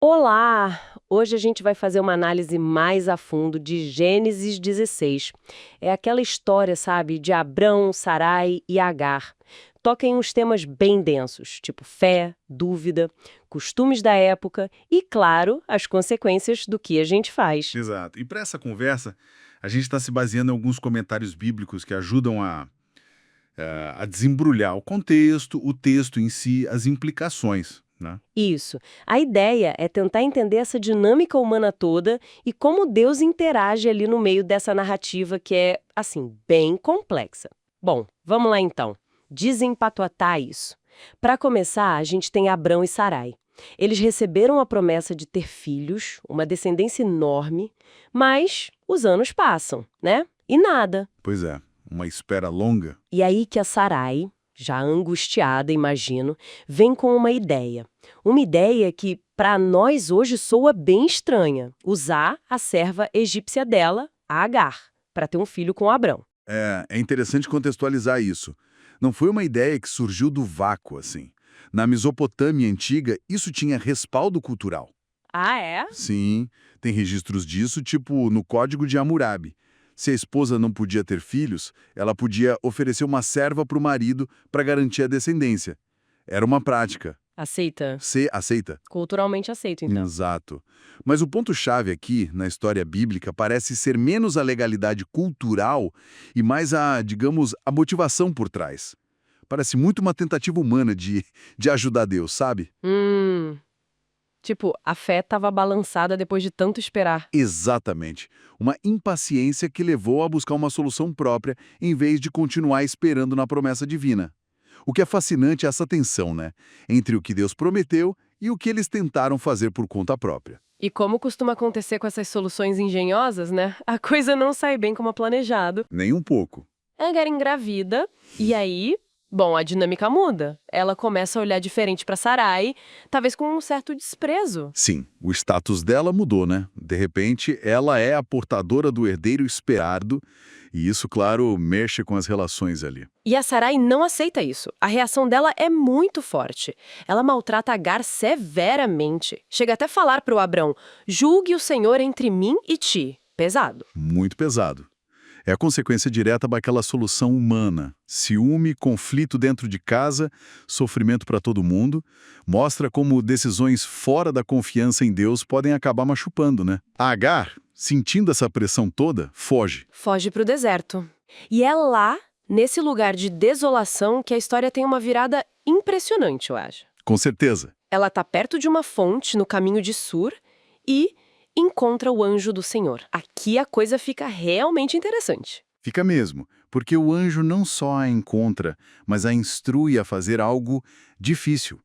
Olá! Hoje a gente vai fazer uma análise mais a fundo de Gênesis 16. É aquela história, sabe, de Abrão, Sarai e Agar. Toca em uns temas bem densos, tipo fé, dúvida, costumes da época e, claro, as consequências do que a gente faz. Exato. E para essa conversa, a gente está se baseando em alguns comentários bíblicos que ajudam a desembrulhar o contexto, o texto em si, as implicações, né? Isso. A ideia é tentar entender essa dinâmica humana toda e como Deus interage ali no meio dessa narrativa que é, assim, bem complexa. Bom, vamos lá então. Desempatuatar isso. Para começar, a gente tem Abrão e Sarai. Eles receberam a promessa de ter filhos, uma descendência enorme, mas os anos passam, né? E nada. Pois é, uma espera longa. E aí que a Sarai, já angustiada, imagino, vem com uma ideia. Uma ideia que, para nós hoje, soa bem estranha. Usar a serva egípcia dela, a Agar, para ter um filho com Abrão. É interessante contextualizar isso. Não foi uma ideia que surgiu do vácuo, assim. Na Mesopotâmia antiga, isso tinha respaldo cultural. Ah, é? Sim, tem registros disso, tipo no Código de Hammurabi. Se a esposa não podia ter filhos, ela podia oferecer uma serva para o marido para garantir a descendência. Era uma prática. Aceita? Você aceita? Culturalmente aceito, então. Exato. Mas o ponto-chave aqui, na história bíblica, parece ser menos a legalidade cultural e mais digamos, a motivação por trás. Parece muito uma tentativa humana de ajudar Deus, sabe? Hum. Tipo, a fé estava balançada depois de tanto esperar. Exatamente. Uma impaciência que levou a buscar uma solução própria em vez de continuar esperando na promessa divina. O que é fascinante é essa tensão, né? Entre o que Deus prometeu e o que eles tentaram fazer por conta própria. E como costuma acontecer com essas soluções engenhosas, né? A coisa não sai bem como planejado. Nem um pouco. Agar engravida, e aí, bom, a dinâmica muda. Ela começa a olhar diferente para Sarai, talvez com um certo desprezo. Sim, o status dela mudou, né? De repente, ela é a portadora do herdeiro esperado, e isso, claro, mexe com as relações ali. E a Sarai não aceita isso. A reação dela é muito forte. Ela maltrata Agar severamente. Chega até a falar para o Abrão: julgue o Senhor entre mim e ti. Pesado. Muito pesado. É a consequência direta daquela solução humana. Ciúme, conflito dentro de casa, sofrimento para todo mundo, mostra como decisões fora da confiança em Deus podem acabar machucando, né? A Agar, sentindo essa pressão toda, foge. Foge para o deserto. E é lá, nesse lugar de desolação, que a história tem uma virada impressionante, eu acho. Com certeza. Ela está perto de uma fonte no caminho de Sur e encontra o anjo do Senhor. Aqui a coisa fica realmente interessante. Fica mesmo, porque o anjo não só a encontra, mas a instrui a fazer algo difícil.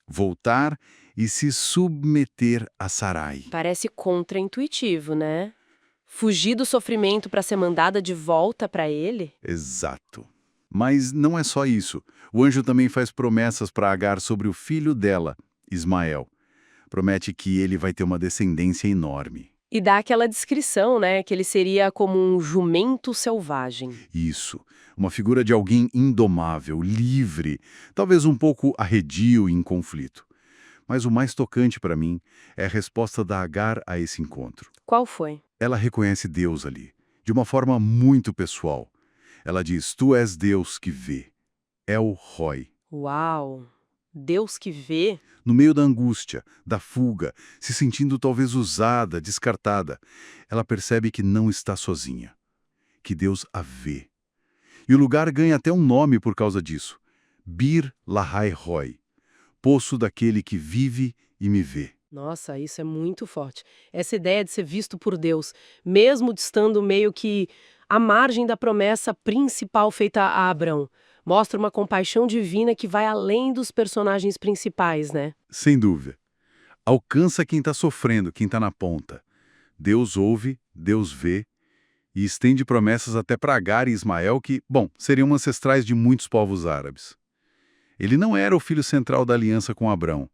Voltar e se submeter a Sarai. Parece contraintuitivo, né? Fugir do sofrimento para ser mandada de volta para ele? Exato. Mas não é só isso. O anjo também faz promessas para Agar sobre o filho dela, Ismael. Promete que ele vai ter uma descendência enorme. E dá aquela descrição, né? Que ele seria como um jumento selvagem. Isso, uma figura de alguém indomável, livre, talvez um pouco arredio e em conflito. Mas o mais tocante para mim é a resposta da Agar a esse encontro. Qual foi? Ela reconhece Deus ali, de uma forma muito pessoal. Ela diz: Tu és Deus que vê. El Roi. Uau! Deus que vê? No meio da angústia, da fuga, se sentindo talvez usada, descartada, ela percebe que não está sozinha, que Deus a vê. E o lugar ganha até um nome por causa disso: Bir Lahai Roi, poço daquele que vive e me vê. Nossa, isso é muito forte. Essa ideia de ser visto por Deus, mesmo estando meio que à margem da promessa principal feita a Abrão, mostra uma compaixão divina que vai além dos personagens principais, né? Sem dúvida. Alcança quem está sofrendo, quem está na ponta. Deus ouve, Deus vê e estende promessas até para Agar e Ismael que, bom, seriam ancestrais de muitos povos árabes. Ele não era o filho central da aliança com Abrão,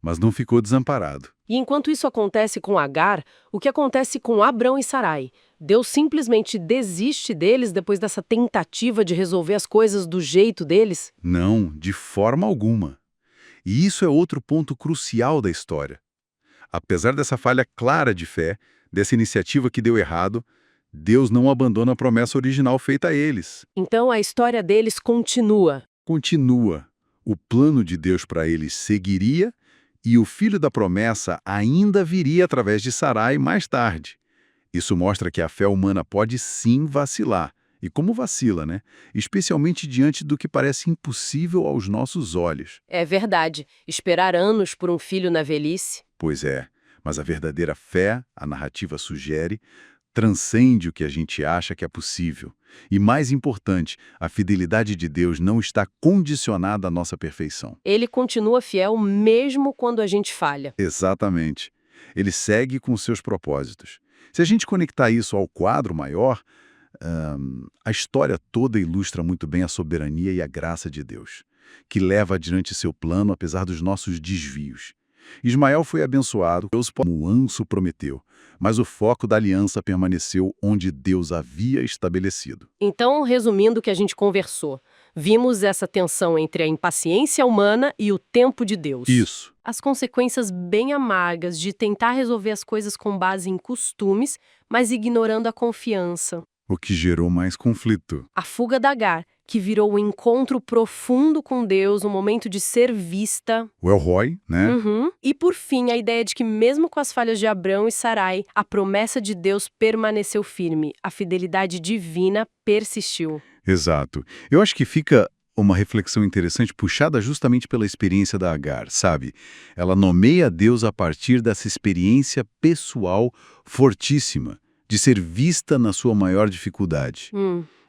mas não ficou desamparado. E enquanto isso acontece com Agar, o que acontece com Abrão e Sarai? Deus simplesmente desiste deles depois dessa tentativa de resolver as coisas do jeito deles? Não, de forma alguma. E isso é outro ponto crucial da história. Apesar dessa falha clara de fé, dessa iniciativa que deu errado, Deus não abandona a promessa original feita a eles. Então a história deles continua. Continua. O plano de Deus para eles seguiria e o filho da promessa ainda viria através de Sarai mais tarde. Isso mostra que a fé humana pode sim vacilar. E como vacila, né? Especialmente diante do que parece impossível aos nossos olhos. É verdade. Esperar anos por um filho na velhice. Pois é, mas a verdadeira fé, a narrativa sugere, transcende o que a gente acha que é possível. E mais importante, a fidelidade de Deus não está condicionada à nossa perfeição. Ele continua fiel mesmo quando a gente falha. Exatamente. Ele segue com seus propósitos. Se a gente conectar isso ao quadro maior, a história toda ilustra muito bem a soberania e a graça de Deus, que leva adiante seu plano apesar dos nossos desvios. Ismael foi abençoado, Deus como o anjo prometeu, mas o foco da aliança permaneceu onde Deus havia estabelecido. Então, resumindo o que a gente conversou, vimos essa tensão entre a impaciência humana e o tempo de Deus. Isso. As consequências bem amargas de tentar resolver as coisas com base em costumes, mas ignorando a confiança. O que gerou mais conflito. A fuga da Agar, que virou um encontro profundo com Deus, um momento de ser vista. O El Roi, né? E, por fim, a ideia de que, mesmo com as falhas de Abrão e Sarai, a promessa de Deus permaneceu firme. A fidelidade divina persistiu. Exato. Eu acho que fica uma reflexão interessante puxada justamente pela experiência da Agar, sabe? Ela nomeia Deus a partir dessa experiência pessoal fortíssima, de ser vista na sua maior dificuldade.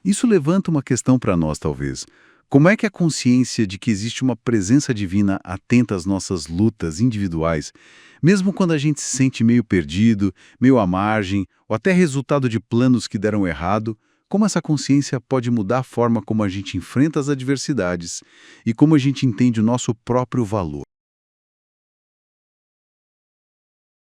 Isso levanta uma questão para nós, talvez. Como é que a consciência de que existe uma presença divina atenta às nossas lutas individuais, mesmo quando a gente se sente meio perdido, meio à margem, ou até resultado de planos que deram errado, como essa consciência pode mudar a forma como a gente enfrenta as adversidades e como a gente entende o nosso próprio valor?